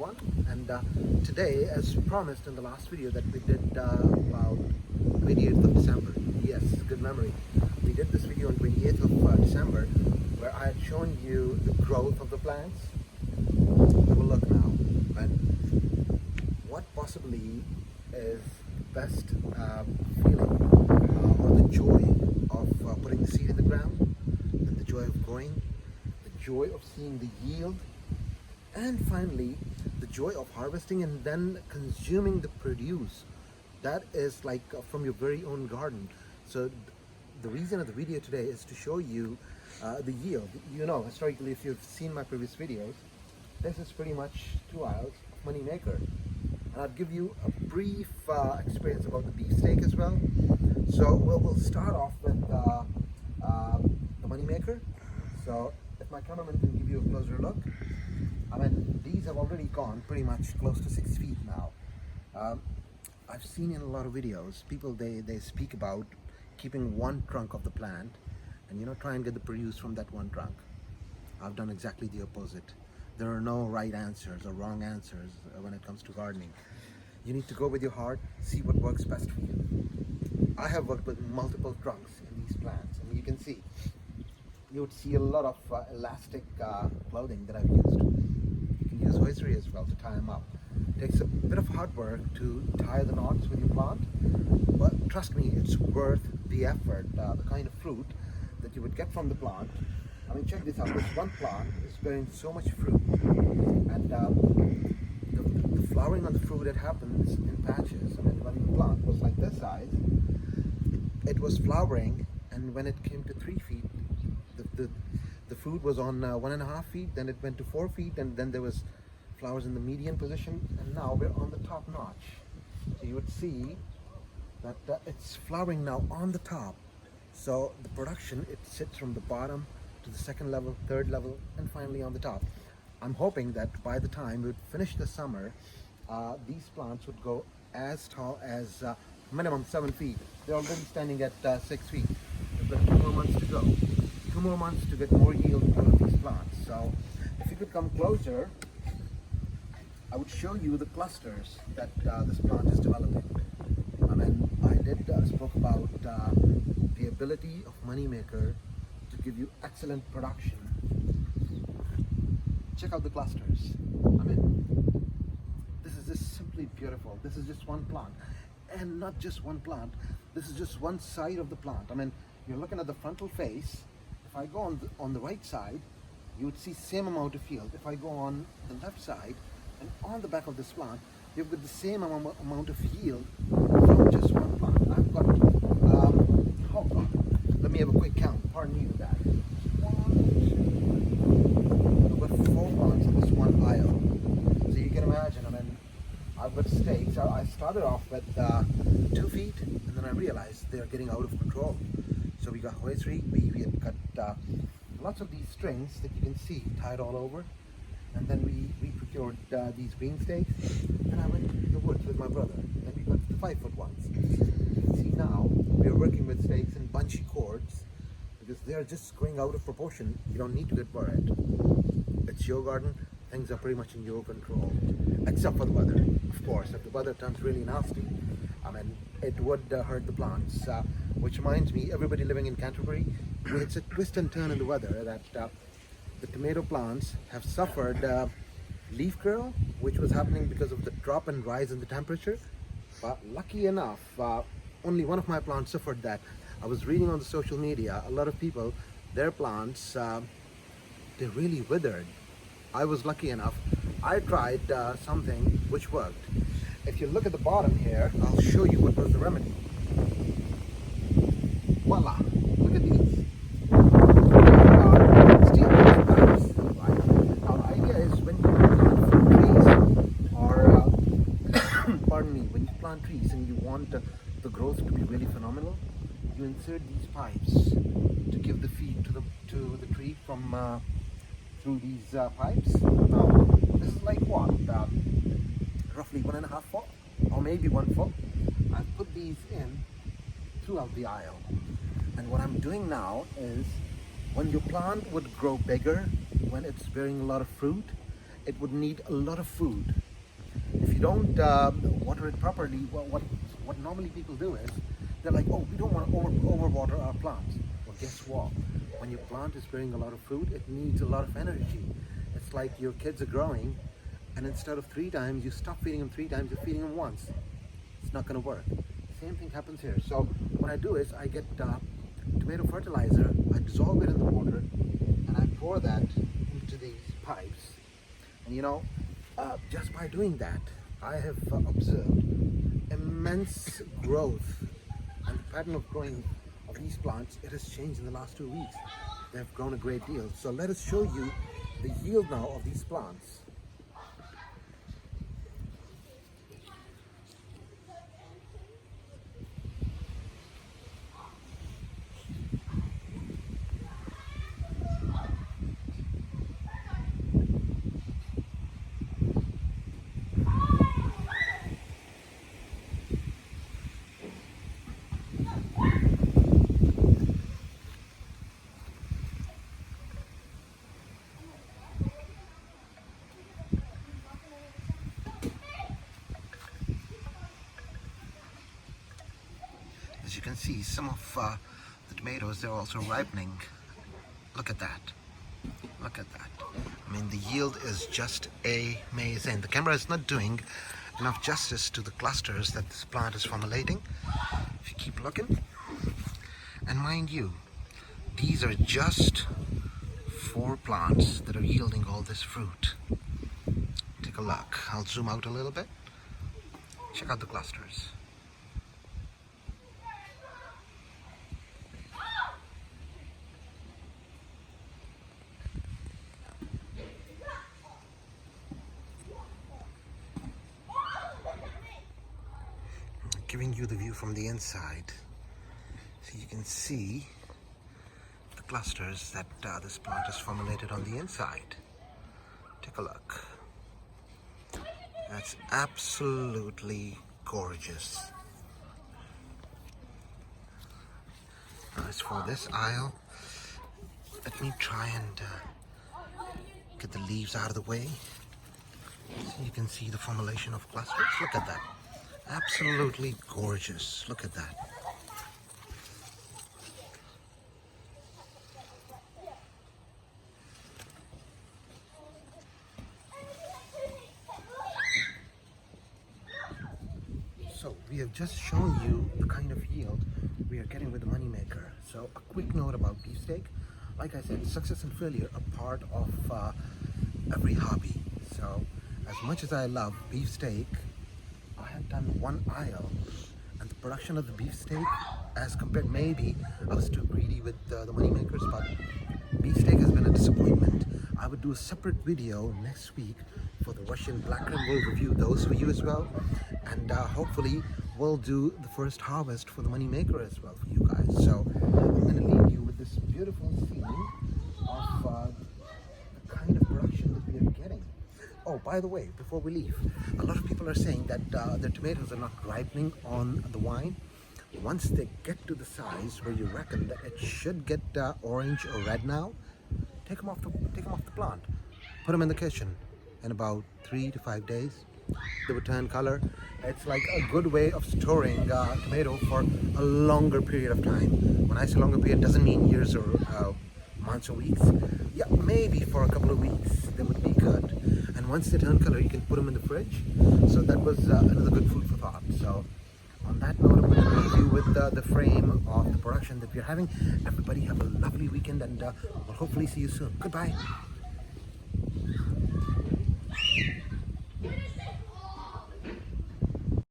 everyone, and today, as promised in the last video that we did about 28th of December, yes, good memory, we did this video on 28th of December where I had shown you the growth of the plants. Have a look now, and what possibly is the best feeling or the joy of putting the seed in the ground, and the joy of growing, the joy of seeing the yield, and finally the joy of harvesting and then consuming the produce that is like from your very own garden. So the reason of the video today is to show you the yield. You know, historically, if you've seen my previous videos, this is pretty much 2 aisles of Moneymaker, and I'll give you a brief experience about the beefsteak as well. So we'll start off with the Moneymaker. So if my cameraman can give you a closer look, I mean, these have already gone pretty much close to 6 feet now. I've seen in a lot of videos, people, they speak about keeping one trunk of the plant and, you know, try and get the produce from that one trunk. I've done exactly the opposite. There are no right answers or wrong answers when it comes to gardening. You need to go with your heart, see what works best for you. I have worked with multiple trunks in these plants, and you can see, you would see a lot of elastic clothing that I've used. You can use hosiery as well to tie them up. It takes a bit of hard work to tie the knots with your plant, but trust me, it's worth the effort. The kind of fruit that you would get from the plant. I mean, check this out. This one plant is bearing so much fruit, and the flowering on the fruit, it happens in patches. I mean, when the plant was like this size, it was flowering, and when it came to 3 feet, the fruit was on 1.5 feet, then it went to 4 feet, and then there was flowers in the median position, and now we're on the top notch. So you would see that it's flowering now on the top. So the production, it sits from the bottom to the second level, third level, and finally on the top. I'm hoping that by the time we would finish the summer, these plants would go as tall as minimum 7 feet. They're already standing at 6 feet. We've got 2 more months to go. 2 more months to get more yield out of these plants. So if you could come closer, I would show you the clusters that this plant is developing. I mean, I did spoke about the ability of Moneymaker to give you excellent production. Check out the clusters. I mean, this is just simply beautiful. This is just one plant, and not just one plant. This is just one side of the plant. I mean, you're looking at the frontal face. If I go on the right side, you would see same amount of yield. If I go on the left side and on the back of this plant, you've got the same amount of yield from just one plant. I've got, hold on, let me have a quick count. Pardon me with that. 1, 2, I've got 4 plants in this one aisle. So you can imagine, I mean, I've got stakes. I started off with 2 feet, and then I realized they're getting out of control. So we got hosiery, we had cut lots of these strings that you can see tied all over, and then we procured these green stakes, and I went to the woods with my brother, and we got the 5-foot ones. You can see now we are working with stakes and bunchy cords because they are just going out of proportion. You don't need to get worried. It's your garden, things are pretty much in your control, except for the weather. Of course, if the weather turns really nasty, I mean, it would hurt the plants. Which reminds me, everybody living in Canterbury, it's a twist and turn in the weather that the tomato plants have suffered leaf curl, which was happening because of the drop and rise in the temperature. But lucky enough, only one of my plants suffered that. I was reading on the social media, a lot of people, their plants, they really withered. I was lucky enough. I tried something which worked. If you look at the bottom here, I'll show you what was the remedy. Voila! Look at these. Steel pipes, right? Now the idea is when you plant trees, or pardon me, when you plant trees and you want the growth to be really phenomenal, you insert these pipes to give the feed to the tree from through these pipes. Now this is like what? Roughly 1.5 foot, or maybe 1 foot. I've put these in throughout the aisle. And what I'm doing now is, when your plant would grow bigger, when it's bearing a lot of fruit, it would need a lot of food. If you don't water it properly, what normally people do is they're like, oh, we don't want to overwater our plants. Well, guess what? When your plant is bearing a lot of food, it needs a lot of energy. It's like your kids are growing, and instead of 3 times, you stop feeding them 3 times, you're feeding them once. It's not going to work. Same thing happens here. So what I do is I get tomato fertilizer, I dissolve it in the water, and I pour that into these pipes. And you know, just by doing that, I have observed immense growth, and the pattern of growing of these plants, it has changed in the last 2 weeks. They have grown a great deal. So let us show you the yield now of these plants. As you can see, some of the tomatoes, they're also ripening. Look at that. Look at that. I mean, the yield is just amazing. The camera is not doing enough justice to the clusters that this plant is formulating. If you keep looking, and mind you, these are just 4 plants that are yielding all this fruit. Take a look. I'll zoom out a little bit. Check out the clusters. Giving you the view from the inside, so you can see the clusters that this plant has formulated on the inside. Take a look. That's absolutely gorgeous. Now, as for this aisle, let me try and get the leaves out of the way so you can see the formulation of clusters. Look at that. Absolutely gorgeous. Look at that. So we have just shown you the kind of yield we are getting with the Moneymaker. So a quick note about beefsteak. Like I said, success and failure are part of every hobby. So as much as I love beefsteak, I have done 1 aisle, and the production of the beefsteak, as compared, maybe I was too greedy with the Moneymakers, but beefsteak has been a disappointment. I would do a separate video next week for the Russian black and we'll review those for you as well, and hopefully we'll do the first harvest for the Moneymaker as well for you guys. So I'm going to leave you with this beautiful scene of the kind of production that we are getting. Oh, by the way, before we leave, a lot of people are saying that their tomatoes are not ripening on the vine. Once they get to the size where you reckon that it should get orange or red now, take them off the plant, put them in the kitchen. In about 3 to 5 days, they will turn color. It's like a good way of storing tomato for a longer period of time. When I say longer period, doesn't mean years or months or weeks. Yeah, maybe for a couple of weeks they would be good. And once they turn color, you can put them in the fridge. So that was another good food for thought. So on that note, I'm going to leave you with the frame of the production that we're having. Everybody have a lovely weekend, and we'll hopefully see you soon. Goodbye.